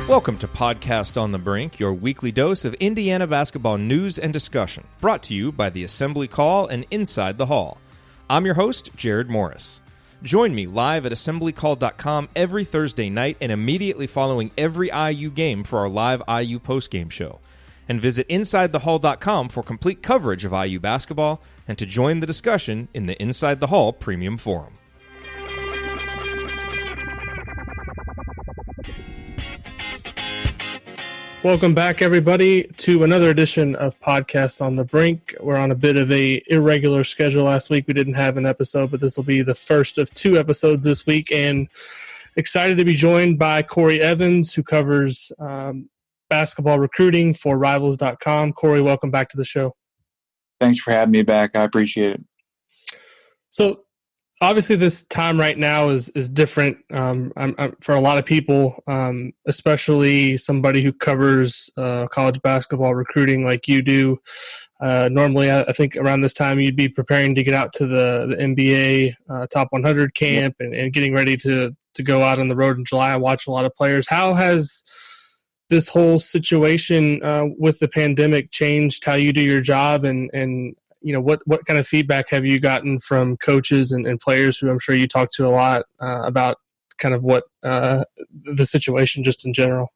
Welcome to Podcast on the Brink, your weekly dose of Indiana basketball news and discussion, brought to you by the Assembly Call and Inside the Hall. I'm your host, Jerod Morris. Join me live at assemblycall.com every Thursday night and immediately following every IU game for our live IU postgame show. And visit InsideTheHall.com for complete coverage of IU basketball and to join the discussion in the Inside the Hall Premium Forum. Welcome back, everybody, to another edition of Podcast on the Brink. We're on a bit of a irregular schedule. Last week we didn't have an episode, but this will be the first of two episodes this week. And excited to be joined by Corey Evans, who covers basketball recruiting for Rivals.com. Corey, welcome back to the show. Thanks for having me back. I appreciate it. So, obviously, this time right now is different for a lot of people, especially somebody who covers college basketball recruiting like you do. Normally, I think around this time you'd be preparing to get out to the NBA Top 100 camp and getting ready to go out on the road in July and watch a lot of players. How has this whole situation with the pandemic changed how you do your job and you know, what kind of feedback have you gotten from coaches and players who I'm sure you talk to a lot about kind of what the situation just in general?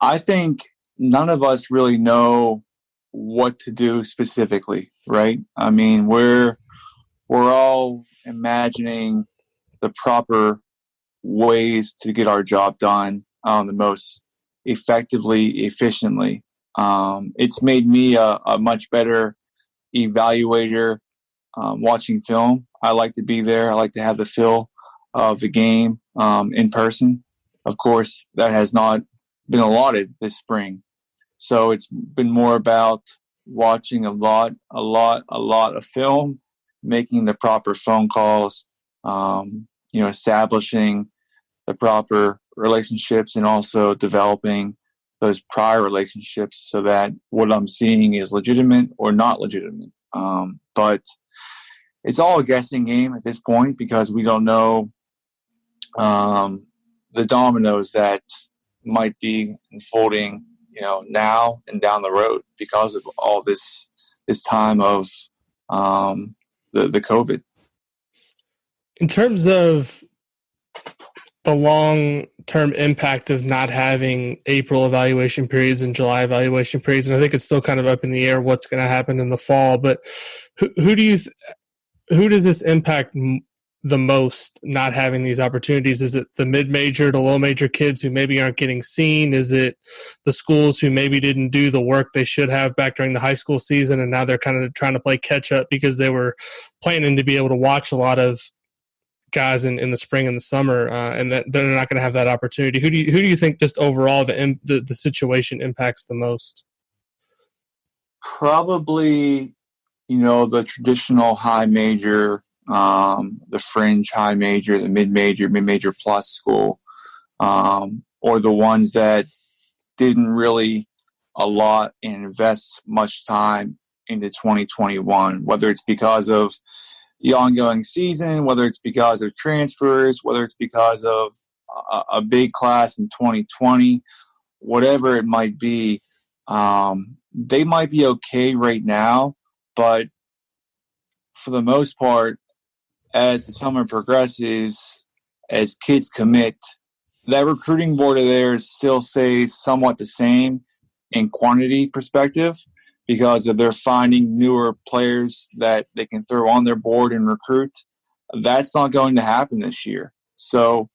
I think none of us really know what to do specifically, right? I mean, we're all imagining the proper ways to get our job done the most effectively, efficiently. It's made me a much better evaluator watching film. I like to be there. I like to have the feel of the game in person. Of course, that has not been allotted this spring. So it's been more about watching a lot of film, making the proper phone calls, establishing the proper relationships and also developing those prior relationships so that what I'm seeing is legitimate or not legitimate. But it's all a guessing game at this point because we don't know the dominoes that might be unfolding, now and down the road because of all this time of the COVID. In terms of the long-term impact of not having April evaluation periods and July evaluation periods, and I think it's still kind of up in the air what's going to happen in the fall. But who does this impact the most? Not having these opportunities? Is it the mid-major to low-major kids who maybe aren't getting seen? Is it the schools who maybe didn't do the work they should have back during the high school season, and now they're kind of trying to play catch-up because they were planning to be able to watch a lot of guys in the spring and the summer, and that they're not going to have that opportunity? Who do you think just overall the situation impacts the most? Probably, the traditional high major, the fringe high major, the mid-major plus school, or the ones that didn't really allot and invest much time into 2021, whether it's because of the ongoing season, whether it's because of transfers, whether it's because of a big class in 2020, whatever it might be, they might be okay right now. But for the most part, as the summer progresses, as kids commit, that recruiting board of theirs still stays somewhat the same in quantity perspective, because if they're finding newer players that they can throw on their board and recruit. That's not going to happen this year. So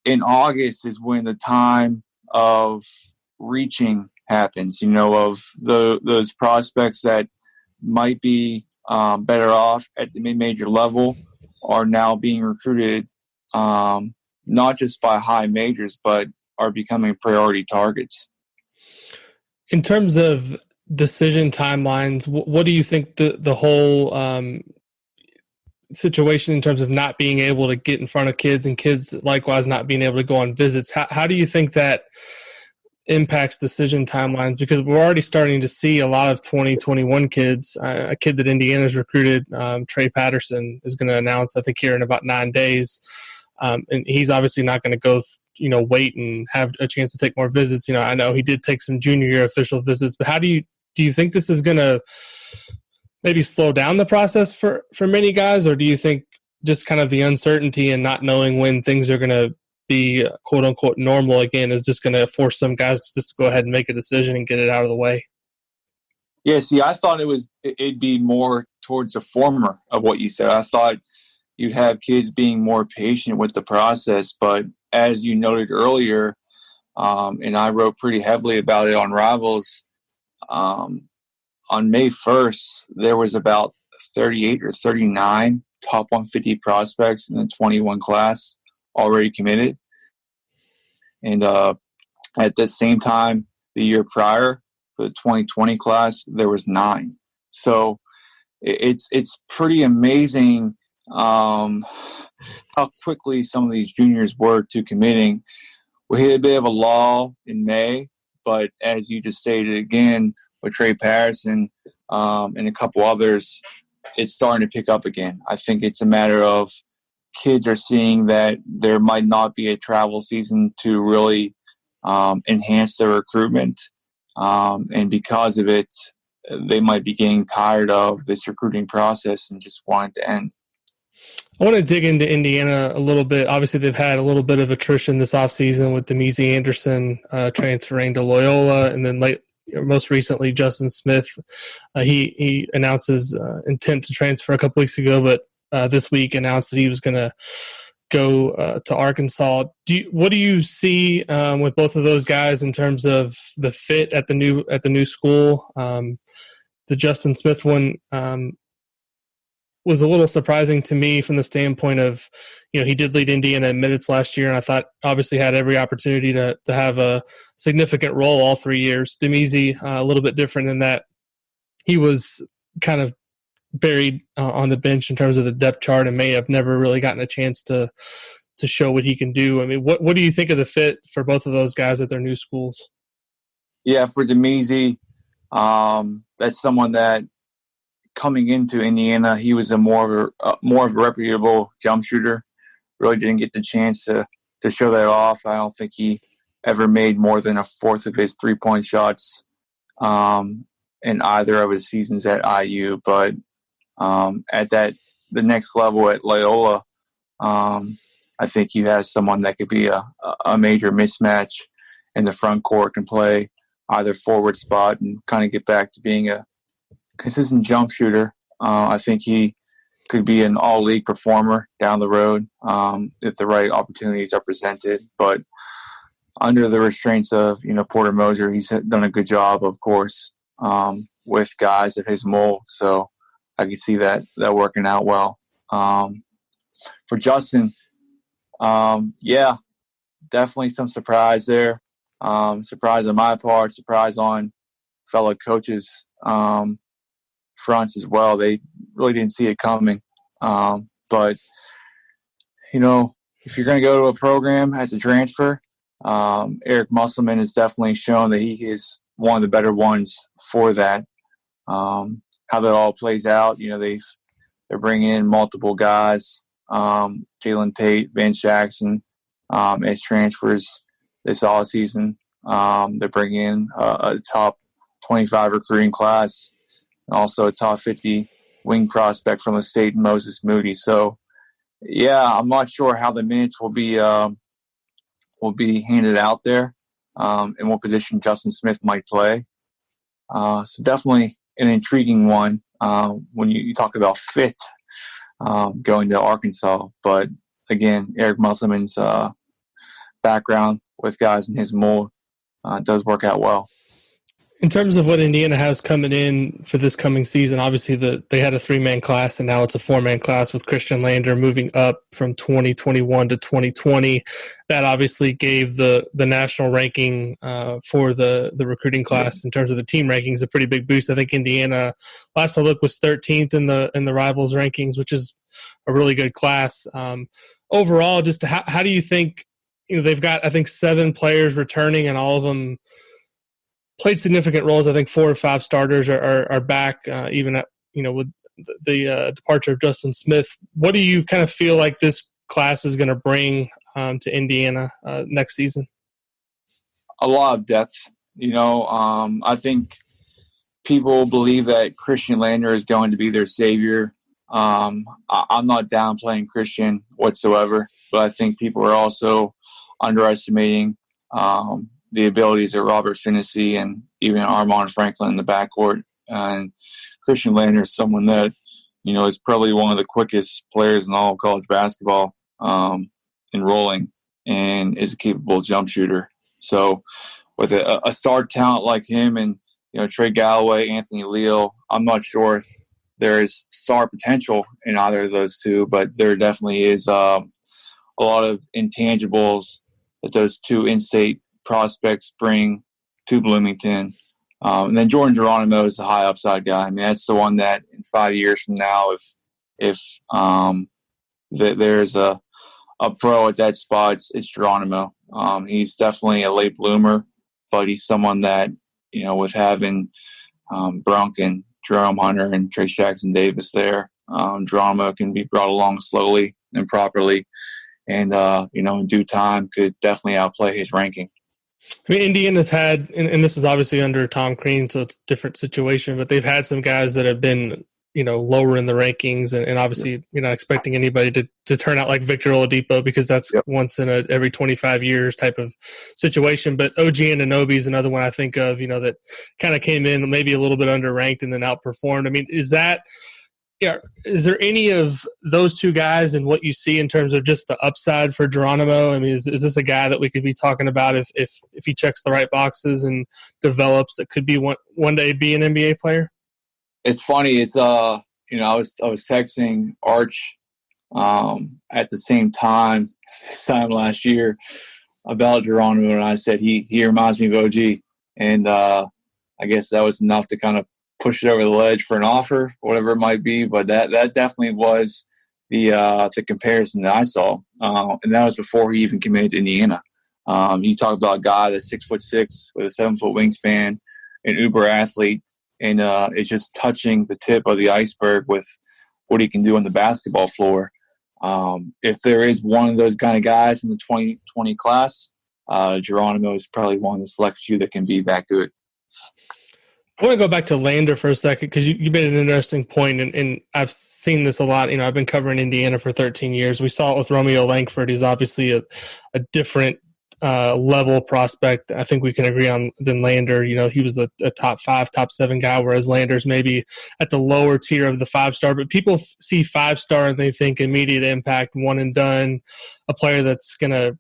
in August is when the time of reaching happens, of those prospects that might be better off at the mid-major level are now being recruited not just by high majors, but are becoming priority targets. In terms of decision timelines, what do you think the whole situation in terms of not being able to get in front of kids and kids likewise not being able to go on visits, how do you think that impacts decision timelines? Because we're already starting to see a lot of 2021 kids. A kid that Indiana's recruited, Trey Patterson, is going to announce, I think, here in about 9 days. And he's obviously not going to go wait and have a chance to take more visits. I know he did take some junior year official visits, but do you think this is going to maybe slow down the process for many guys, or do you think just kind of the uncertainty and not knowing when things are going to be quote unquote normal again is just going to force some guys to just go ahead and make a decision and get it out of the way? Yeah, see, I thought it'd be more towards the former of what you said. I thought you'd have kids being more patient with the process, but as you noted earlier, and I wrote pretty heavily about it on Rivals, on May 1st, there was about 38 or 39 top 150 prospects in the 21 class already committed. And at the same time, the year prior, for the 2020 class, there was 9. So it's pretty amazing how quickly some of these juniors were to committing. We hit a bit of a lull in May, but as you just stated again with Trey Patterson and a couple others, it's starting to pick up again. I think it's a matter of kids are seeing that there might not be a travel season to really enhance their recruitment. And because of it, they might be getting tired of this recruiting process and just want it to end. I want to dig into Indiana a little bit. Obviously, they've had a little bit of attrition this offseason with Demezy Anderson transferring to Loyola, and then most recently, Justin Smith. He announced his intent to transfer a couple weeks ago, but this week announced that he was going to go to Arkansas. What do you see with both of those guys in terms of the fit at the new school? The Justin Smith one was a little surprising to me from the standpoint of, he did lead Indiana in minutes last year, and I thought obviously had every opportunity to have a significant role all 3 years. Demezy, a little bit different in that he was kind of buried on the bench in terms of the depth chart and may have never really gotten a chance to show what he can do. I mean, what do you think of the fit for both of those guys at their new schools? Yeah, for Demezy, that's someone that coming into Indiana, he was a more of a reputable jump shooter. Really didn't get the chance to show that off. I don't think he ever made more than a fourth of his 3-point shots in either of his seasons at IU. But at the next level at Loyola, I think he has someone that could be a major mismatch in the front court, can play either forward spot and kind of get back to being a consistent jump shooter. I think he could be an all-league performer down the road if the right opportunities are presented. But under the restraints of Porter Moser, he's done a good job, of course, with guys of his mold. So I could see that working out well. For Justin, yeah, definitely some surprise there. Surprise on my part, surprise on fellow coaches' fronts as well. They really didn't see it coming. But, if you're going to go to a program as a transfer, Eric Musselman has definitely shown that he is one of the better ones for that. How that all plays out, they're bringing in multiple guys, Jalen Tate, Vance Jackson, as transfers this offseason. They're bringing in a top 25 recruiting class, and also a top 50 wing prospect from the state, Moses Moody. So, yeah, I'm not sure how the minutes will be handed out there, and what position Justin Smith might play. So definitely an intriguing one when you talk about fit going to Arkansas. But again, Eric Musselman's background with guys in his mold does work out well. In terms of what Indiana has coming in for this coming season, obviously they had a 3-man class, and now it's a 4-man class with Christian Llander moving up from 2021 to 2020. That obviously gave the national ranking for the recruiting class in terms of the team rankings a pretty big boost. I think Indiana, last I looked, was 13th in the Rivals rankings, which is a really good class. Overall, just how do you think, they've got, I think, 7 players returning, and all of them played significant roles. I think 4 or 5 starters are back, even at, with the departure of Justin Smith. What do you kind of feel like this class is going to bring to Indiana next season? A lot of depth. I think people believe that Christian Llander is going to be their savior. I'm not downplaying Christian whatsoever, but I think people are also underestimating the abilities of Robert Finney and even Armand Franklin in the backcourt. And Christian Llander is someone that, is probably one of the quickest players in all of college basketball in rolling, and is a capable jump shooter. So with a star talent like him and, Trey Galloway, Anthony Leal, I'm not sure if there is star potential in either of those two, but there definitely is a lot of intangibles that those two in-state prospects bring to Bloomington. And then Jordan Geronimo is a high upside guy. I mean, that's the one that in 5 years from now, if there's a pro at that spot, it's Geronimo. He's definitely a late bloomer, but he's someone that, with having Brink and Jerome Hunter and Trey Jackson Davis there, Geronimo can be brought along slowly and properly, and in due time could definitely outplay his ranking. I mean, Indiana's had, and this is obviously under Tom Crean, so it's a different situation, but they've had some guys that have been, lower in the rankings, and obviously, you're not expecting anybody to turn out like Victor Oladipo, because that's once in every 25 years type of situation. But OG Anunoby is another one I think of, that kind of came in maybe a little bit underranked and then outperformed. I mean, is there any of those two guys and what you see in terms of just the upside for Geronimo? I mean, is this a guy that we could be talking about if he checks the right boxes and develops, that could be one day be an NBA player? It's funny. It's I was texting Arch at the same time this time last year about Geronimo, and I said he reminds me of OG, and I guess that was enough to kind of push it over the ledge for an offer, whatever it might be. But that definitely was the comparison that I saw, and that was before he even committed to Indiana. You talk about a guy that's 6'6" with a 7-foot wingspan, an uber athlete, and it's just touching the tip of the iceberg with what he can do on the basketball floor. If there is one of those kind of guys in the 2020 class, Geronimo is probably one of the select few that can be that good. I want to go back to Llander for a second, because you made an interesting point, and I've seen this a lot. I've been covering Indiana for 13 years. We saw it with Romeo Langford. He's obviously a different level prospect, I think we can agree on, than Llander. He was a top 5, top 7 guy, whereas Lander's maybe at the lower tier of the 5-star. But people see 5-star and they think immediate impact, one and done, a player that's going to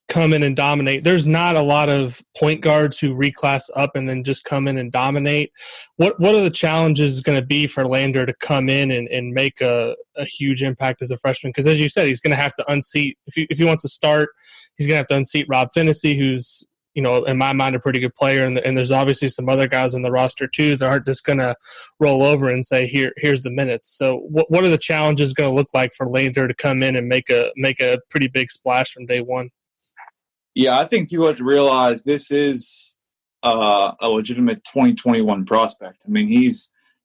come in and dominate. There's not a lot of point guards who reclass up and then just come in and dominate. What are the challenges going to be for Llander to come in and make a huge impact as a freshman? Because as you said, he's going to have to unseat, if he wants to start, he's going to have to unseat Rob Finney, who's, in my mind, a pretty good player. And there's obviously some other guys on the roster too that aren't just going to roll over and say, here's the minutes. So what are the challenges going to look like for Llander to come in and make a pretty big splash from day one? Yeah, I think you have to realize this is a legitimate 2021 prospect. I mean,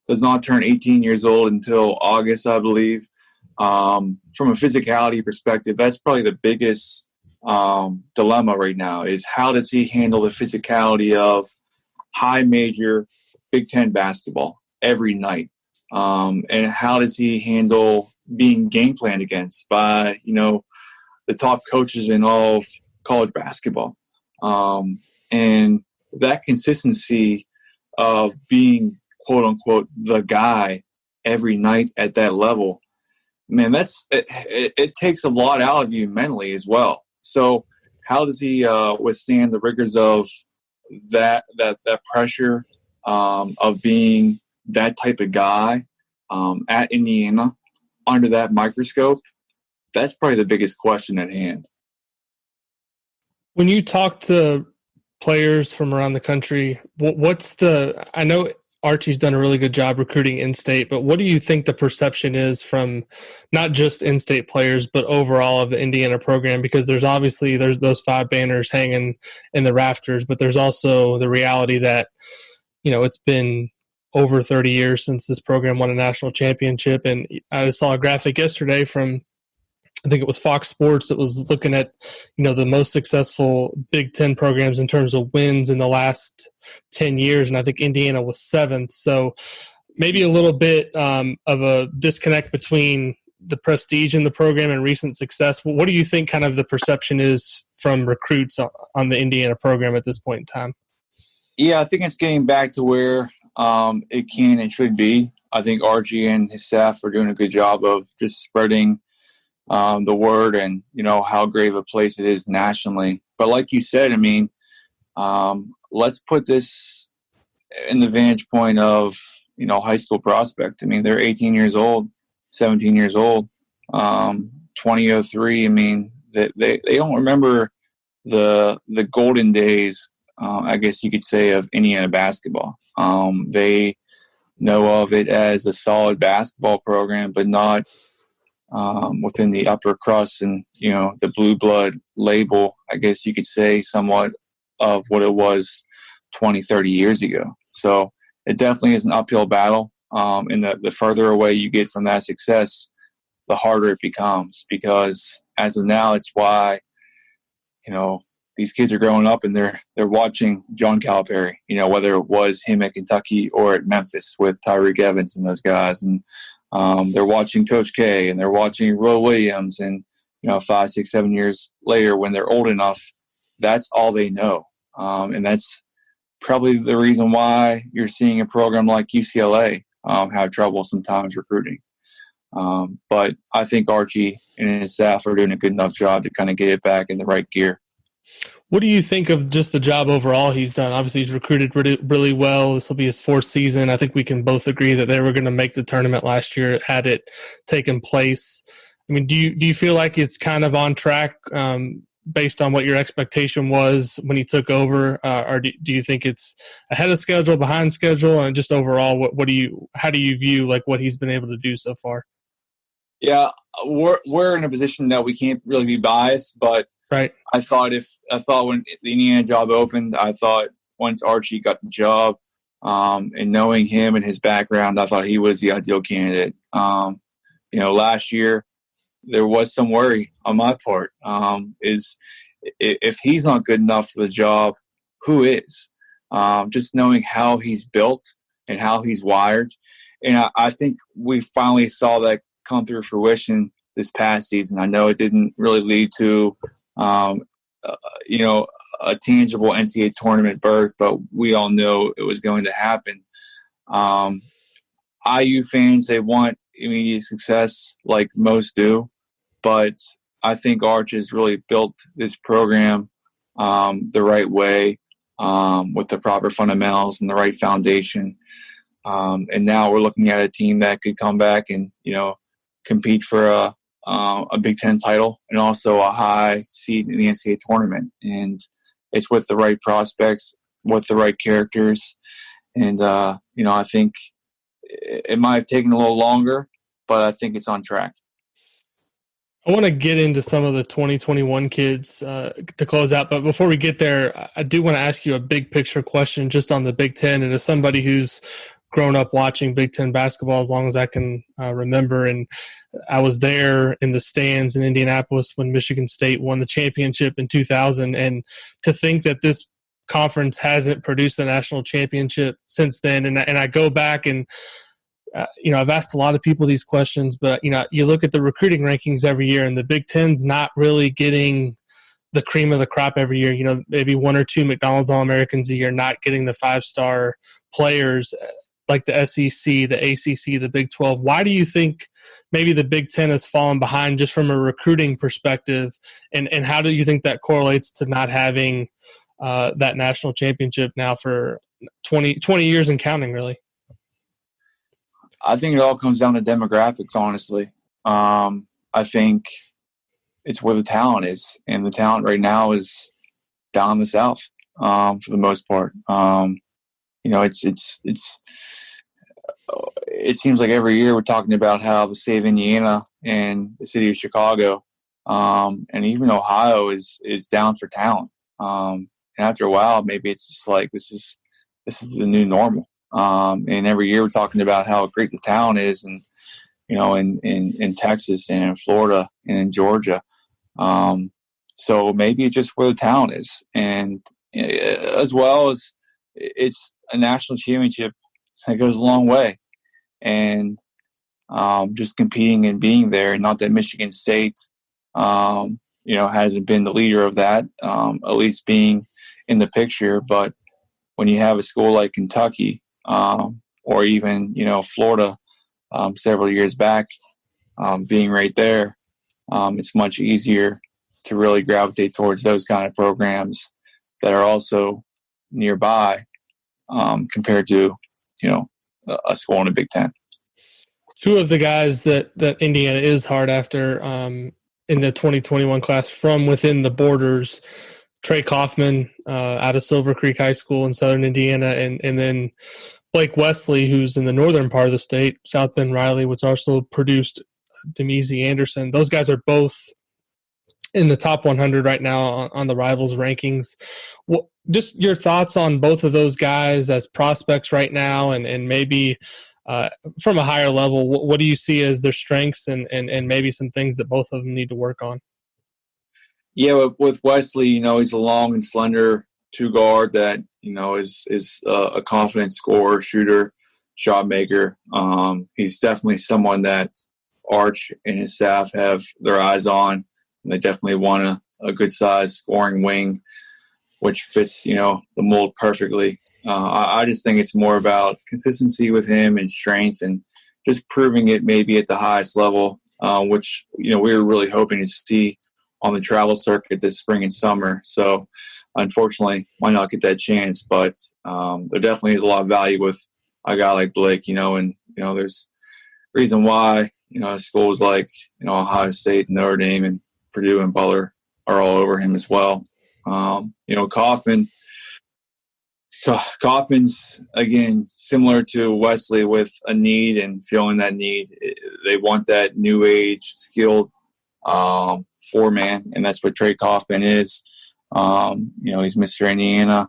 does not turn 18 years old until August, I believe. From a physicality perspective, that's probably the biggest dilemma right now, is how does he handle the physicality of high major Big Ten basketball every night? And how does he handle being game planned against by, the top coaches in all of college basketball? And that consistency of being, quote unquote, the guy every night at that level, man, it takes a lot out of you mentally as well. So how does he withstand the rigors of that pressure of being that type of guy at Indiana under that microscope? That's probably the biggest question at hand. When you talk to players from around the country, I know Archie's done a really good job recruiting in-state, but what do you think the perception is from not just in-state players, but overall of the Indiana program? Because there's those 5 banners hanging in the rafters, but there's also the reality that, it's been over 30 years since this program won a national championship. And I saw a graphic yesterday from I think it was Fox Sports that was looking at, the most successful Big Ten programs in terms of wins in the last 10 years. And I think Indiana was 7th. So maybe a little bit of a disconnect between the prestige in the program and recent success. What do you think kind of the perception is from recruits on the Indiana program at this point in time? Yeah, I think it's getting back to where it can and should be. I think Archie and his staff are doing a good job of just spreading the word and, how great of a place it is nationally. But like you said, I mean, let's put this in the vantage point of, high school prospect. I mean, they're 18 years old, 17 years old, 2003. I mean, they don't remember the golden days, I guess you could say, of Indiana basketball. They know of it as a solid basketball program, but not within the upper crust and, the blue blood label, I guess you could say, somewhat of what it was 20, 30 years ago. So it definitely is an uphill battle. And the further away you get from that success, the harder it becomes, because as of now, it's why, these kids are growing up and they're watching John Calipari, whether it was him at Kentucky or at Memphis with Tyreek Evans and those guys. And they're watching Coach K and they're watching Roy Williams. And, 5, 6, 7 years later, when they're old enough, that's all they know. And that's probably the reason why you're seeing a program like UCLA have trouble sometimes recruiting. But I think Archie and his staff are doing a good enough job to kind of get it back in the right gear. What do you think of just the job overall he's done? Obviously, he's recruited really, really well. This will be his 4th season. I think we can both agree that they were going to make the tournament last year had it taken place. I mean, do you feel like it's kind of on track based on what your expectation was when he took over, or do you think it's ahead of schedule, behind schedule, and just overall, how do you view like what he's been able to do so far? Yeah, we're in a position that we can't really be biased, but right. I thought when the Indiana job opened, I thought once Archie got the job, and knowing him and his background, I thought he was the ideal candidate. Last year there was some worry on my part. Is if he's not good enough for the job, who is? Just knowing how he's built and how he's wired, and I think we finally saw that come through fruition this past season. I know it didn't really lead to a tangible NCAA tournament berth, but we all know it was going to happen. IU fans, they want immediate success like most do, but I think Arch has really built this program the right way, with the proper fundamentals and the right foundation. And now we're looking at a team that could come back and, compete for a Big Ten title and also a high seed in the NCAA tournament. And it's with the right prospects, with the right characters. And, I think it might have taken a little longer, but I think it's on track. I want to get into some of the 2021 kids to close out. But before we get there, I do want to ask you a big picture question just on the Big Ten. And as somebody who's grown up watching Big Ten basketball as long as I can remember, and I was there in the stands in Indianapolis when Michigan State won the championship in 2000. And to think that this conference hasn't produced a national championship since then. And I go back and, I've asked a lot of people these questions, but, you look at the recruiting rankings every year and the Big Ten's not really getting the cream of the crop every year. Maybe 1 or 2 McDonald's All-Americans a year, not getting the 5-star players like the SEC, the ACC, the Big 12. Why do you think maybe the Big Ten has fallen behind just from a recruiting perspective? And how do you think that correlates to not having that national championship now for 20 years and counting, really? I think it all comes down to demographics, honestly. I think it's where the talent is. And the talent right now is down in the South for the most part. It seems like every year we're talking about how the state of Indiana and the city of Chicago, and even Ohio is down for talent. And after a while, maybe it's just like this is the new normal. And every year we're talking about how great the talent is, and in Texas and in Florida and in Georgia. So maybe it's just where the talent is. And as well as it's a national championship that goes a long way. And just competing and being there, not that Michigan State, hasn't been the leader of that, at least being in the picture. But when you have a school like Kentucky or even, Florida several years back being right there, it's much easier to really gravitate towards those kind of programs that are also nearby compared to, a school in the Big Ten. Two of the guys that Indiana is hard after in the 2021 class from within the borders, Trey Kaufman out of Silver Creek High School in Southern Indiana, and then Blake Wesley, who's in the northern part of the state, South Bend Riley, which also produced Demezi Anderson. Those guys are both in the top 100 right now on the Rivals rankings. Just your thoughts on both of those guys as prospects right now, and maybe from a higher level, what do you see as their strengths and maybe some things that both of them need to work on? Yeah, with Wesley, he's a long and slender two guard that, is a confident scorer, shooter, shot maker. He's definitely someone that Arch and his staff have their eyes on. And they definitely want a good size scoring wing, which fits, the mold perfectly. I just think it's more about consistency with him and strength and just proving it maybe at the highest level, which, we were really hoping to see on the travel circuit this spring and summer. So unfortunately, might not get that chance, but there definitely is a lot of value with a guy like Blake, and, there's reason why, schools like, Ohio State, Notre Dame, and Purdue and Butler are all over him as well. Kaufman's, again, similar to Wesley with a need and feeling that need. They want that new age, skilled four-man, and that's what Trey Kaufman is. He's Mr. Indiana,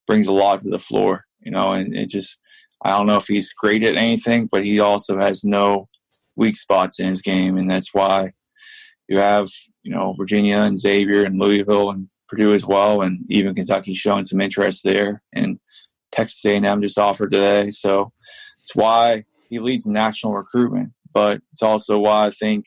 brings a lot to the floor, and it just – I don't know if he's great at anything, but he also has no weak spots in his game, and that's why you have, Virginia and Xavier and Louisville and Purdue as well, and even Kentucky showing some interest there, and Texas A&M just offered today. So it's why he leads national recruitment, but it's also why I think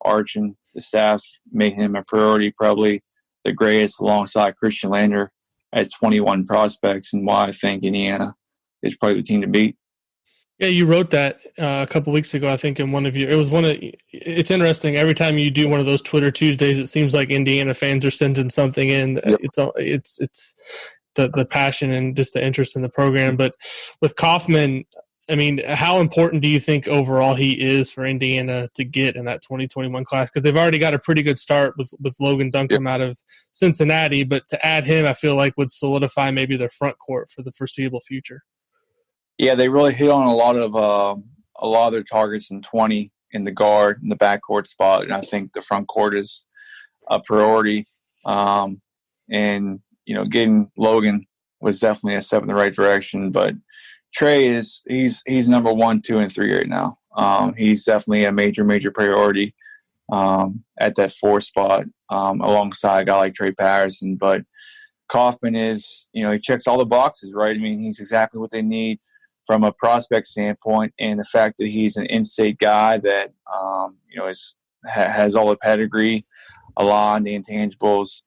Arch and the staff made him a priority, probably the greatest alongside Christian Llander as 21 prospects, and why I think Indiana is probably the team to beat. Yeah, you wrote that a couple weeks ago, I think, in one of your. It was one of. It's interesting. Every time you do one of those Twitter Tuesdays, it seems like Indiana fans are sending something in. Yep. It's the passion and just the interest in the program. But with Kaufman, I mean, how important do you think overall he is for Indiana to get in that 2021 class? Because they've already got a pretty good start with Logan Duncombe out of Cincinnati, but to add him, I feel like would solidify maybe their front court for the foreseeable future. Yeah, they really hit on a lot of their targets in 20 in the guard, in the backcourt spot, and I think the front court is a priority. And getting Logan was definitely a step in the right direction. But Trey he's number 1, 2, and 3 right now. He's definitely a major priority at that 4 spot alongside a guy like Trey Patterson. But Kaufman is, he checks all the boxes, right? I mean, he's exactly what they need from a prospect standpoint, and the fact that he's an in-state guy that has all the pedigree, a lot on the intangibles.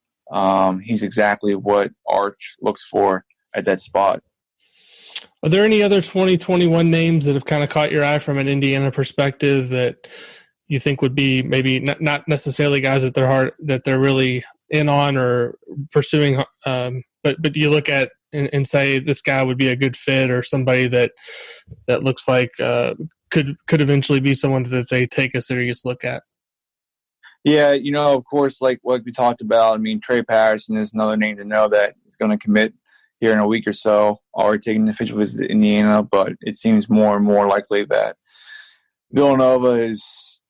He's exactly what Arch looks for at that spot. Are there any other 2021 names that have kind of caught your eye from an Indiana perspective that you think would be maybe not necessarily guys that they're really in on or pursuing, but you look at and say this guy would be a good fit, or somebody that looks like could eventually be someone that they take a serious look at? Yeah, of course, like what we talked about, I mean, Trey Patterson is another name to know that is going to commit here in a week or so, already taking an official visit to Indiana, but it seems more and more likely that Villanova is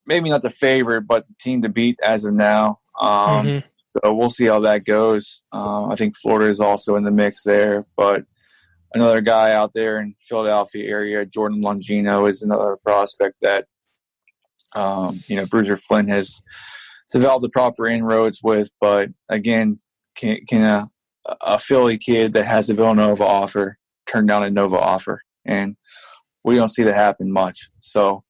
maybe not the favorite, but the team to beat as of now. So we'll see how that goes. I think Florida is also in the mix there. But, another guy out there in Philadelphia area, Jordan Geronimo, is another prospect that, Bruiser Flynn has developed the proper inroads with. But again, can a Philly kid that has a Villanova offer turn down a Nova offer? And we don't see that happen much. So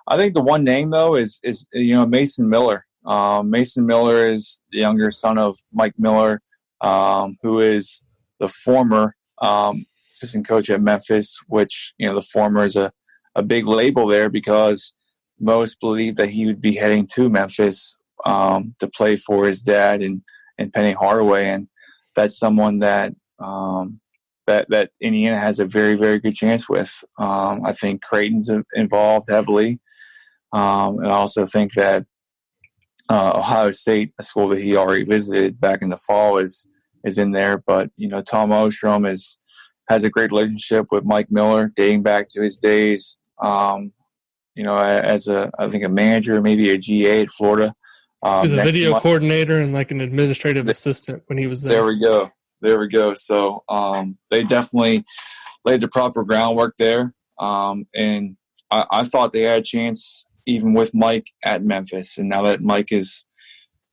I think the one name, though, is Mason Miller. Mason Miller is the younger son of Mike Miller, who is the former assistant coach at Memphis, which, the former is a big label there because most believe that he would be heading to Memphis to play for his dad and Penny Hardaway. And that's someone that that Indiana has a very, very good chance with. I think Creighton's involved heavily. And I also think that Ohio State, a school that he already visited back in the fall, is in there. But, Tom Ostrom has a great relationship with Mike Miller dating back to his days, as I think a manager, maybe a GA at Florida. He was a video coordinator and like an administrative assistant when he was there. There we go. So they definitely laid the proper groundwork there. And I thought they had a chance even with Mike at Memphis. And now that Mike is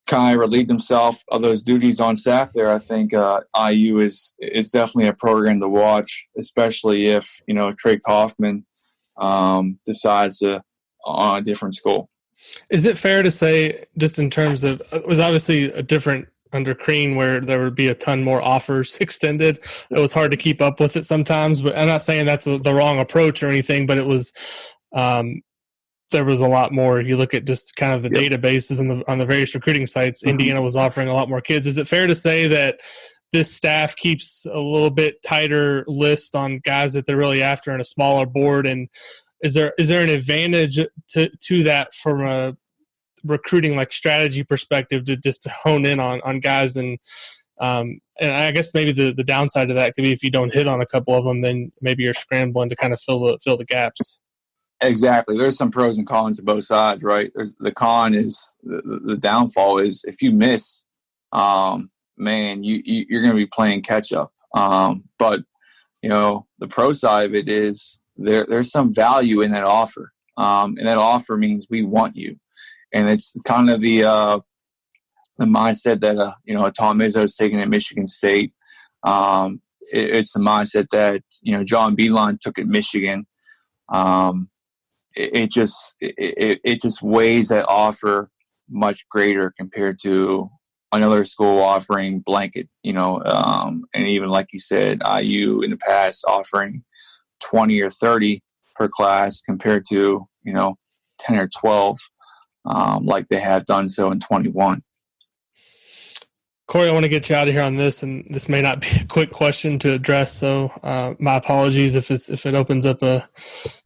kind of relieved himself of those duties on staff there, I think IU is definitely a program to watch, especially if, Trey Kaufman decides to on a different school. Is it fair to say, just in terms of, it was obviously a different under Crean where there would be a ton more offers extended. It was hard to keep up with it sometimes, but I'm not saying that's the wrong approach or anything, but it was, there was a lot more. You look at just kind of the databases on the various recruiting sites, Indiana was offering a lot more kids. Is it fair to say that this staff keeps a little bit tighter list on guys that they're really after and a smaller board? And is there an advantage to that from a recruiting like strategy perspective to just hone in on guys? And I guess maybe the downside to that could be if you don't hit on a couple of them, then maybe you're scrambling to kind of fill the gaps. Exactly. There's some pros and cons to both sides, right? The con is the downfall is if you miss, man, you're going to be playing catch up. But the pro side of it is there's some value in that offer, and that offer means we want you, and it's kind of the mindset that Tom Izzo's taking at Michigan State. It's the mindset that John Beilein took at Michigan. It just weighs that offer much greater compared to another school offering blanket, and even like you said, IU in the past offering 20 or 30 per class compared to 10 or 12 like they have done so in 21. Corey, I want to get you out of here on this, and this may not be a quick question to address, so my apologies if it opens up a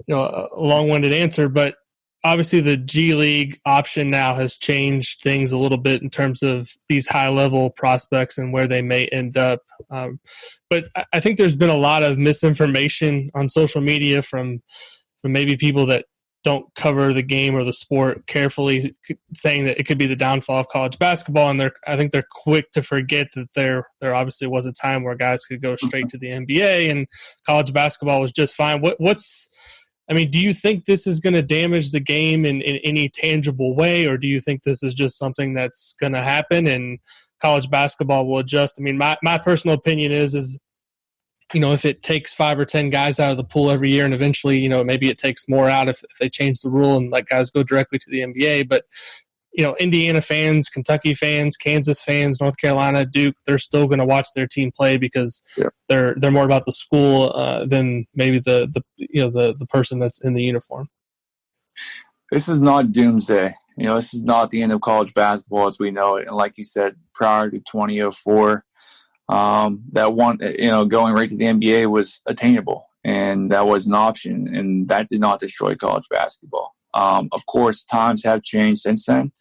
long-winded answer. But obviously, the G League option now has changed things a little bit in terms of these high-level prospects and where they may end up. But I think there's been a lot of misinformation on social media from maybe people that don't cover the game or the sport carefully, saying that it could be the downfall of college basketball. And I think they're quick to forget that there obviously was a time where guys could go straight to the NBA and college basketball was just fine. Do you think this is going to damage the game in any tangible way, or do you think this is just something that's going to happen and college basketball will adjust? My personal opinion is if it takes 5 or 10 guys out of the pool every year and eventually, maybe it takes more out if they change the rule and let guys go directly to the NBA. But, Indiana fans, Kentucky fans, Kansas fans, North Carolina, Duke, they're still going to watch their team play because they're more about the school than maybe the person that's in the uniform. This is not doomsday. This is not the end of college basketball as we know it. And like you said, prior to 2004, that one, going right to the NBA was attainable, and that was an option, and that did not destroy college basketball. Of course, times have changed since then,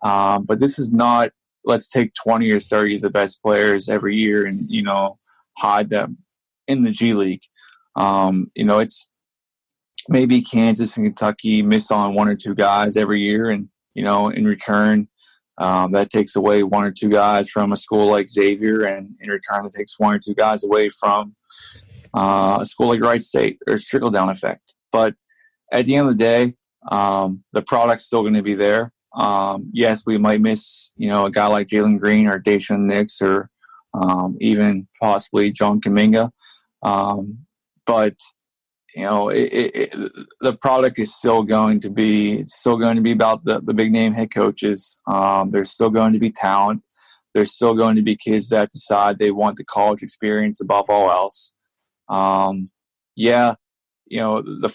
but this is not, let's take 20 or 30 of the best players every year and, hide them in the G League. It's maybe Kansas and Kentucky miss on 1 or 2 guys every year, and, in return, that takes away 1 or 2 guys from a school like Xavier, and in return, that takes 1 or 2 guys away from, a school like Wright State. There's trickle-down effect. But at the end of the day, the product's still going to be there. Yes, we might miss, a guy like Jalen Green or Daishan Nix or even possibly John Kuminga. But the product is still going to be about the big name head coaches. There's still going to be talent. There's still going to be kids that decide they want the college experience above all else. The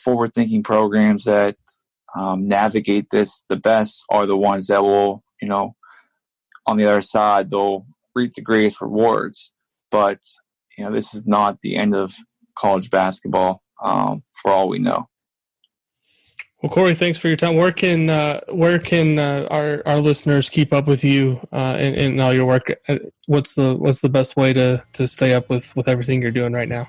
forward-thinking programs that navigate this the best are the ones that will, on the other side, they'll reap the greatest rewards. But, this is not the end of college basketball, for all we know. Well, Corey, thanks for your time. Where can our listeners keep up with you in all your work? What's the best way to stay up with everything you're doing right now?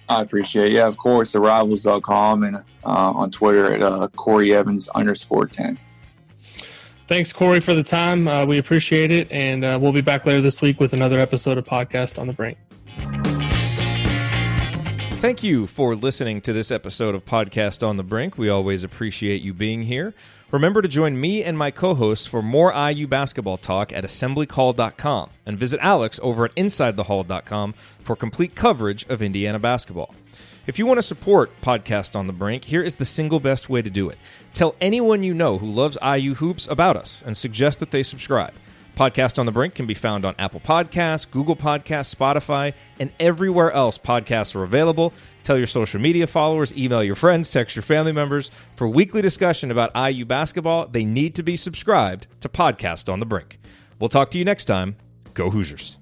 I appreciate it. Yeah, of course, arrivals.com and on Twitter at CoreyEvans_10. Thanks, Corey, for the time. We appreciate it, and we'll be back later this week with another episode of Podcast on the Brink. Thank you for listening to this episode of Podcast on the Brink. We always appreciate you being here. Remember to join me and my co-hosts for more IU basketball talk at assemblycall.com and visit Alex over at insidethehall.com for complete coverage of Indiana basketball. If you want to support Podcast on the Brink, here is the single best way to do it. Tell anyone you know who loves IU hoops about us and suggest that they subscribe. Podcast on the Brink can be found on Apple Podcasts, Google Podcasts, Spotify, and everywhere else podcasts are available. Tell your social media followers, email your friends, text your family members. For weekly discussion about IU basketball, they need to be subscribed to Podcast on the Brink. We'll talk to you next time. Go Hoosiers.